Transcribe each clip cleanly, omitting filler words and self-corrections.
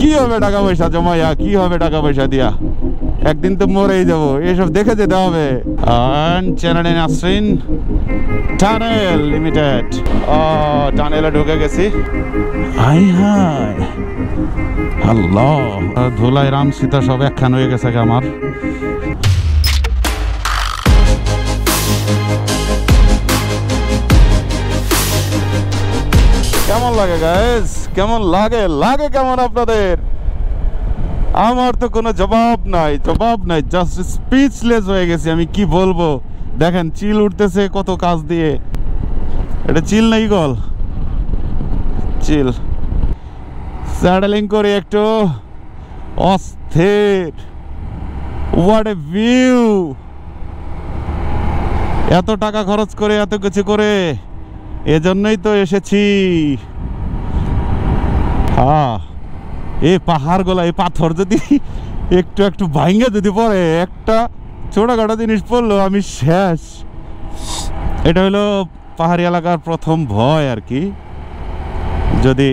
কি হবে টাকা পয়সা জমাইয়া, কি হবে টাকা পয়সা দিয়া, একদিন তো মরেই যাবো, এসব দেখে যেতে হবে। চ্যানেলে নাসরিন টানেল লিমিটেড, টানেলে ঢুকে গেছি। হাই হাই আল্লাহ, ধুলাই রাম সীতা সব একখান হয়ে গেছে আমার। কেমন লাগে গাইস, কেমন লাগে, লাগে কেমন আপনাদের? আমার তো কোনো জবাব নাই, জবাব নাই, জাস্ট স্পিচলেস হয়ে গেছি। আমি কি বলবো, দেখেন চিল উঠতেছে কত কাজ দিয়ে। এটা চিল না ইগল, চিল। স্যাডেলিং করে একটু অস্থির। হোয়াট এ ভিউ, এত টাকা খরচ করে এত কিছু করে, এজন্যই তো এসেছি। হ্যাঁ, এই পাহাড় গোলা, এই পাথর যদি একটু একটু ভাঙ্গে যদি পড়ে, একটা ছোটখাটো জিনিস পড়লো আমি শেষ। এটা হলো পাহাড়ি এলাকার প্রথম ভয় আর কি, যদি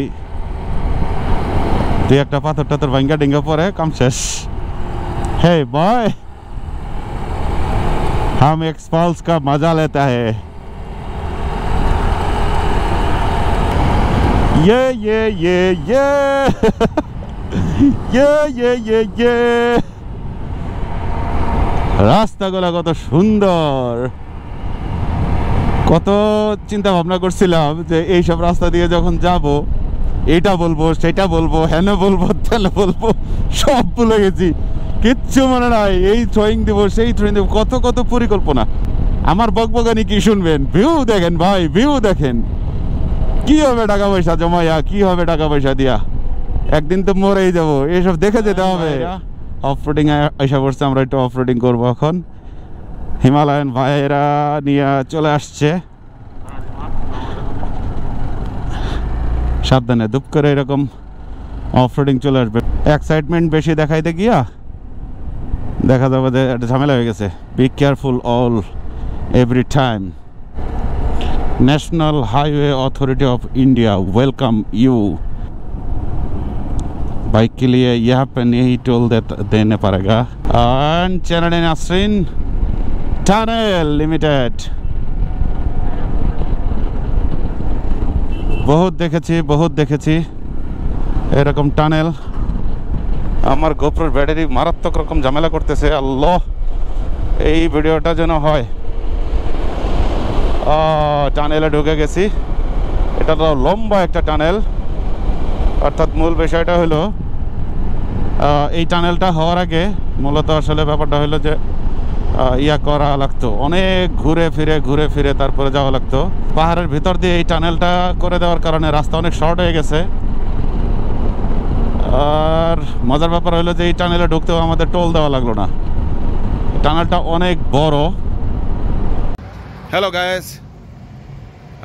দুই একটা পাথর টাথর ভাঙ্গা ডিঙ্গা পড়ে কাম শেষ। হে বয়, हम एक्सपल्स का मजा लेता है। ये রাস্তাগুলো কত সুন্দর, কত চিন্তা ভাবনা করছিলাম যে এইসব রাস্তা দিয়ে যখন যাব, এইটা বলবো, সেটা বলবো, হ্যাঁ বলবো, তেলে বলবো, সব ভুলে গেছি, কিচ্ছু মনে নাই। এই থ্রোয়িং দেবো, সেই থ্রোয়িং দেবো, কত কত পরিকল্পনা। আমার বকবকানি কি শুনবেন? ভিউ দেখেন ভাই, ভিউ দেখেন। কি হবে টাকা পয়সা জমাইয়া, কি হবে টাকা পয়সা দিয়া, একদিন তো মরেই যাবো, এসব দেখে যেতে হবে। অফরোডিং এসে পড়ছে, আমরা একটু অফরোডিং করবো এখন। হিমালয়ান ভাইয়েরা নিয়ে চলে আসছে, সাবধানে দুপ করে এরকম অফরোডিং চলে আসবে। এক্সাইটমেন্ট বেশি দেখাইতে গিয়া দেখা যাবে যে একটা ঝামেলা হয়ে গেছে। Be careful all every time. National highway authority of India welcome you. Bike के लिए यहाँ पे नहीं टोल देने पड़ेगा। And channel Nasreen tunnel limited, बहुत देखेছি এরকম টানেল। আমার গোপ্রোর ব্যাটারি মারাত্মক রকম ঝামেলা করতেছে। আল্লাহ, এই ভিডিওটা যেন হয়। টানেলে ঢুকে গেছি। এটা তো লম্বা একটা টানেল, অর্থাৎ মূল বিষয়টা হলো এই টানেলটা হওয়ার আগে মূলত আসলে ব্যাপারটা হলো যে ইয়া করা লাগতো, অনেক ঘুরে ফিরে তারপরে যাওয়া লাগতো। পাহাড়ের ভিতর দিয়ে এই টানেলটা করে দেওয়ার কারণে রাস্তা অনেক শর্ট হয়ে গেছে। আর মজার ব্যাপার হলো যে এই টানেলে ঢুকতেও আমাদের টোল দেওয়া লাগলো না। টানেলটা অনেক বড়। হ্যালো গাইস,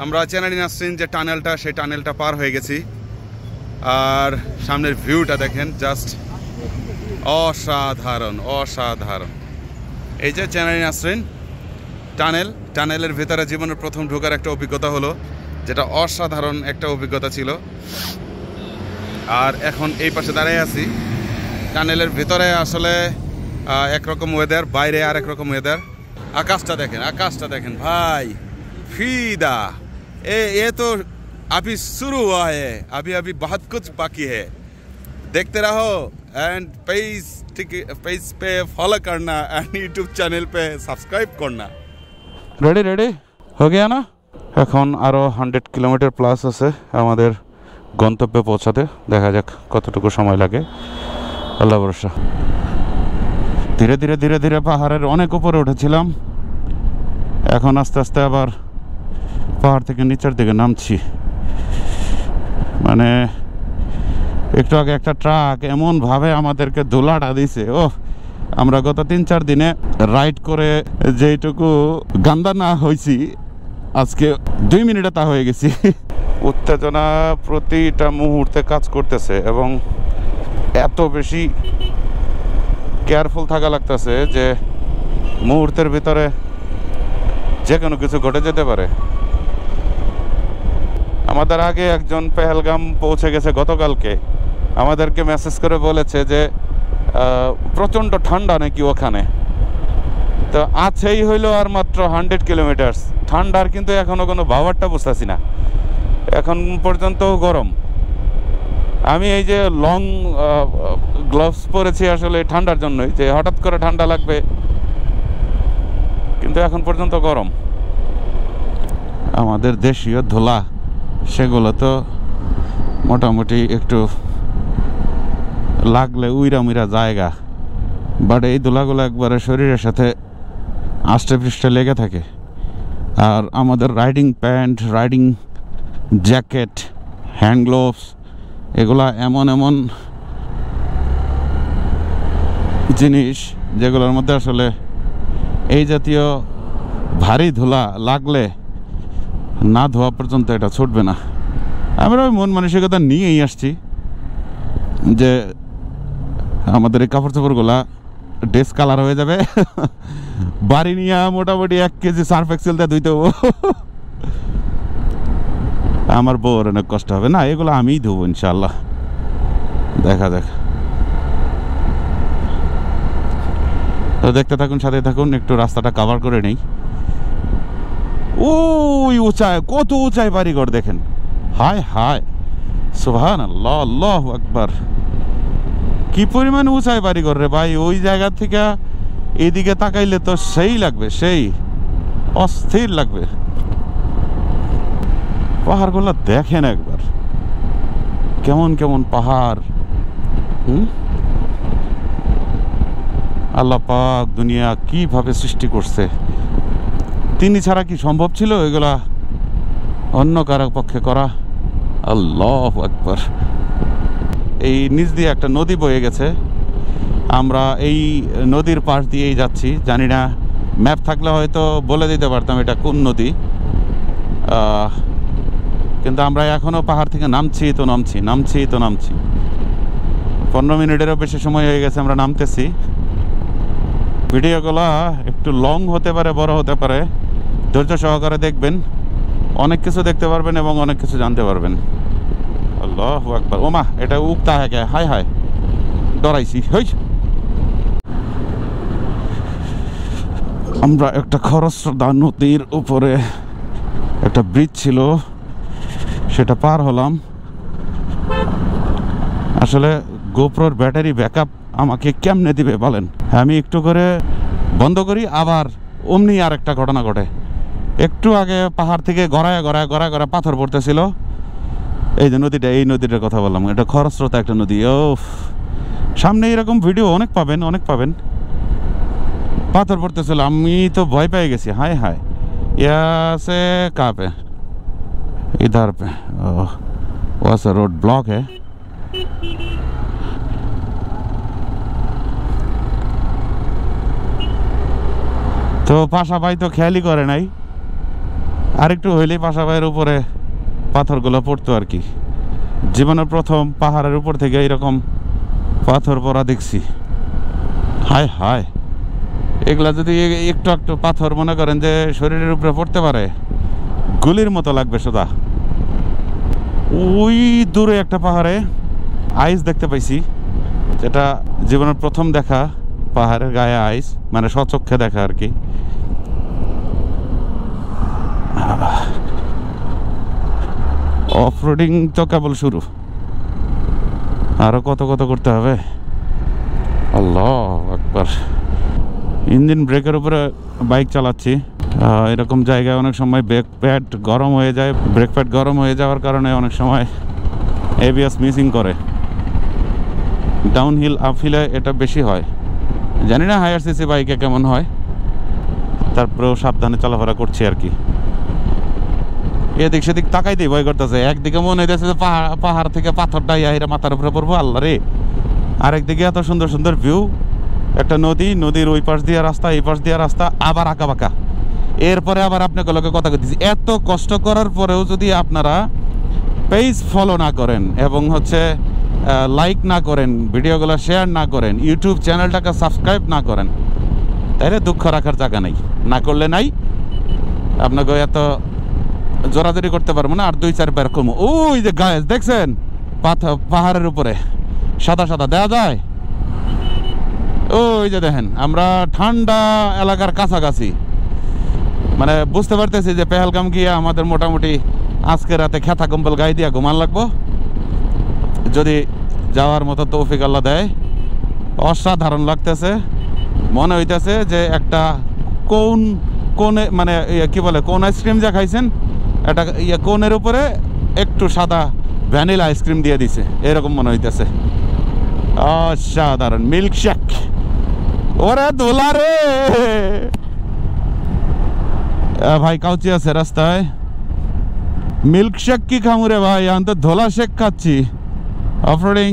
আমরা চ্যানেল নাসরিন যে টানেলটা, সেই টানেলটা পার হয়ে গেছি। আর সামনের ভিউটা দেখেন, জাস্ট অসাধারণ অসাধারণ। এই যে চ্যানেল নাসরিন টানেলের ভিতরে জীবনের প্রথম ঢোকার একটা অভিজ্ঞতা হলো, যেটা অসাধারণ একটা অভিজ্ঞতা ছিল। আর এখন এই পাশে দাঁড়িয়ে আছি। টানেলের ভিতরে আসলে একরকম ওয়েদার, বাইরে আর একরকম ওয়েদার। आकाशटा देखें भाई, फीदा। ये तो अभी शुरू हुआ है, अभी बहुत कुछ बाकी है। देखते रहो एंड पेज पे फॉलो करना एंड यूट्यूब चैनल पे सब्सक्राइब करना। रेडी हो गया ना? এখন আরো 100 কিলোমিটার প্লাস আছে আমাদের গন্তব্যে পৌঁছাতে। দেখা যাক কতটুকু সময় লাগে, আল্লাহ ভরসা। ধীরে ধীরে পাহাড়ের অনেক উপরে উঠেছিলাম, এখন আস্তে আস্তে আবার পাহাড় থেকে নিচের দিকে নামছি। মানে একটু আগে একটা ট্রাক এমনভাবে আমাদেরকে ধুলাটা দিছে, ও আমরা গত 3-4 দিনে রাইড করে যেইটুকু গান্দা না হয়েছি, আজকে 2 মিনিটে তা হয়ে গেছি। উত্তেজনা প্রতিটা মুহূর্তে কাজ করতেছে এবং এত বেশি কেয়ারফুল থাকা লাগতেছে যে মুহূর্তের ভিতরে যে কোনো কিছু ঘটে যেতে পারে। আমাদের আগে একজন পেহেলগাম পৌঁছে গেছে গতকালকে, আমাদেরকে মেসেজ করে বলেছে যে প্রচণ্ড ঠান্ডা নাকি ওখানে। তো আছেই হইলো আর মাত্র 100 কিলোমিটার ঠান্ডার, কিন্তু এখনও কোনো ভাবারটা বুঝতেছি না, এখন পর্যন্ত গরম। আমি এই যে লং গ্লাভস পরেছি আসলে ঠান্ডার জন্যই, যে হঠাৎ করে ঠান্ডা লাগবে, কিন্তু এখন পর্যন্ত গরম। আমাদের দেশীয় ধুলা সেগুলো তো মোটামুটি একটু লাগলে উইরা মুইরা জায়গা, বাট এই ধুলাগুলো একবারে শরীরের সাথে আষ্টে পৃষ্ঠে লেগে থাকে। আর আমাদের riding pant, riding jacket, hand gloves, এগুলা এমন এমন জিনিস যেগুলোর মধ্যে আসলে এই জাতীয় ভারী ধুলা লাগলে না ধোয়া পর্যন্ত এটা ছুটবে না। আমরা ওই মন মানসিকতা নিয়েই আসছি যে আমাদের এই কাপড় চোপড়গুলা ড্রেস কালার হয়ে যাবে, বাড়ি নিয়ে মোটামুটি 1 কেজি সার্ফ এক্সেল দিয়ে ধুইতে হবো। আমার বউর অনেক কষ্ট হবে না, এগুলো আমিই ধুবো ইনশাল্লাহ। দেখা যাক, তো দেখতে থাকুন, সাথে থাকুন, একটু রাস্তাটা কভার করে নেই। ওই উঁচায়, কত উঁচায় বাড়িঘর দেখেন, হায় হায় সুবহানাল্লাহ, আল্লাহু আকবার। কি পরিমাণ উঁচায় বাড়িঘর রে ভাই, ওই জায়গা থেকে এইদিকে তাকাইলে তো সেই লাগবে, সেই অস্থির লাগবে। পাহাড়গুলো দেখেন একবার, কেমন কেমন পাহাড়। আল্লাহ পাক দুনিয়া কিভাবে সৃষ্টি করছে, তিনি ছাড়া কি সম্ভব ছিল এগুলা অন্য কারো পক্ষে করা? আল্লাহু আকবার। এই নিচ দিয়ে একটা নদী বয়ে গেছে, আমরা এই নদীর পাশ দিয়েই যাচ্ছি। জানি না, ম্যাপ থাকলে হয়তো বলে দিতে পারতাম এটা কোন নদী, কিন্তু আমরা এখনও পাহাড় থেকে নামছি তো নামছি। 15 মিনিটেরও বেশি সময় হয়ে গেছে আমরা নামতেছি। ভিডিওগুলো একটু লং হতে পারে, বড় হতে পারে, ধৈর্য সহকারে দেখবেন, অনেক কিছু দেখতে পারবেন এবং অনেক কিছু জানতে পারবেন। আল্লাহু আকবার। ওমা, এটা উক্তা হ্যাঁ, হায় হায়, ডরাইছি। আমরা একটা খরস্রোতা নদীর উপরে একটা ব্রিজ ছিল, সেটা পার হলাম। আসলে গোপ্রোর ব্যাটারি ব্যাকআপ আমাকে কেমনে দিবে বলেন? আমি একটু করে বন্ধ করি, আবার অমনি আর একটা ঘটনা ঘটে। একটু আগে পাহাড় থেকে গড়ায় পাথর পড়তেছিল। এই যে নদীটা, এই নদীটার কথা বললাম, এটা খরস্রোতা একটা নদী। ও সামনে এরকম ভিডিও অনেক পাবেন। পাথর পড়তেছিল, আমি তো ভয় পেয়ে গেছি। হায় হায়, ইয়াসে कहाँ पे? इधर पे। वहाँ से रोड ब्लॉक है। তো পাশা ভাই তো খেয়ালই করে নাই, আরেকটু হইলেই পাশা ভাইয়ের উপরে পাথরগুলো পড়তো আর কি। জীবনের প্রথম পাহাড়ের উপর থেকে এরকম পাথর পড়া দেখছি। হায় হায়, এগুলা যদি একটু পাথর মনে করেন যে শরীরের উপরে পড়তে পারে, গুলির মতো লাগবে সোজা। ওই দূরে একটা পাহাড়ে আইস দেখতে পাইছি, যেটা জীবনের প্রথম দেখা পাহাড়ের গায়ে আইস, মানে স্বচক্ষে দেখা আর কি। অফরোডিং তো কেবল শুরু, আরো কত করতে হবে। আল্লাহু আকবার। ইঞ্জিন ব্রেকের উপরে বাইক চালাচ্ছি, এরকম জায়গায় অনেক সময় ব্রেক প্যাড গরম হয়ে যায়। ব্রেক প্যাড গরম হয়ে যাওয়ার কারণে অনেক সময় এবিএস মিসিং করে। ডাউনহিল আপহিলে এটা বেশি হয়, জানি না হায়ার সিসি বাইকে কেমন হয়, তারপরেও সাবধানে চলাফেরা করছি আর কি। এদিক সেদিক তাকাইতেই ভয় করতেছে। একদিকে মনে হইতেছে যে পাহাড় থেকে পাথরটা ইয়া মাথার উপরে পড়বো, আল্লাহ রে। আরেকদিকে এত সুন্দর ভিউ, একটা নদীর ওই পাশ দিয়ে রাস্তা, এই পাশ দিয়ে রাস্তা, আবার আঁকা বাঁকা। এরপরে আবার আপনাকে লোকে কথা কইতেছি, এত কষ্ট করার পরেও যদি আপনারা পেজ ফলো না করেন এবং লাইক না করেন, ভিডিওগুলো শেয়ার না করেন, ইউটিউব চ্যানেলটাকে সাবস্ক্রাইব না করেন, তাহলে দুঃখ রাখার জায়গা নেই। না করলে নাই, আপনাকে এত জোরাজোরি করতে পারবো না। আর 2-4 বার কমো। ওই যে গায়েস দেখছেন পাহাড়ের উপরে সাদা সাদা দেয়া যায়। ওই যে দেখেন আমরা ঠান্ডা এলাকার কাছাকাছি, মানে বুঝতে পারতেছি যে পেহেলগাম গিয়ে আমাদের মোটামুটি আজকে রাতে খেতা কম্বল গায়ে দিয়া ঘুমান লাগবো, যদি যাওয়ার মতো তৌফিক আল্লাহ দেয়। অসাধারণ লাগতেছে, মনে হইতেছে যে একটা কোনে মানে কি বলে কোন আইসক্রিম যা খাইছেন, একটা কোনের উপরে একটু সাদা ভ্যানিলা আইসক্রিম দিয়ে দিছে, এরকম মনে হইতেছে। অসাধারণ মিল্কশেক। ওরে দোলা রে ভাই, কাউচি আছে রাস্তায়, মিল্কশেক কি খামু রে ভাই, আমি তো ধোলা শেক খাচ্ছি। অফরোডিং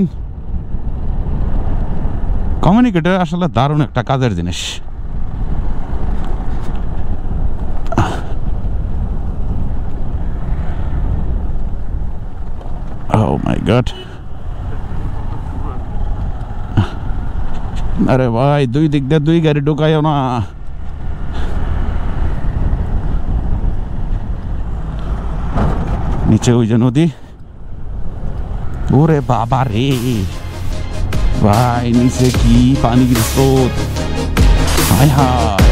কমিউনিকেটর আসলে দারুণ একটা কাজের জিনিস। Oh my God! আরে ভাই, দুই দিক দিয়ে দুই গাড়ি ঢুকাইও না। নিচে ওই যে নদী, ওরে বাবা রে ভাই, নিচে কি পানির স্রোত, হায় হায়।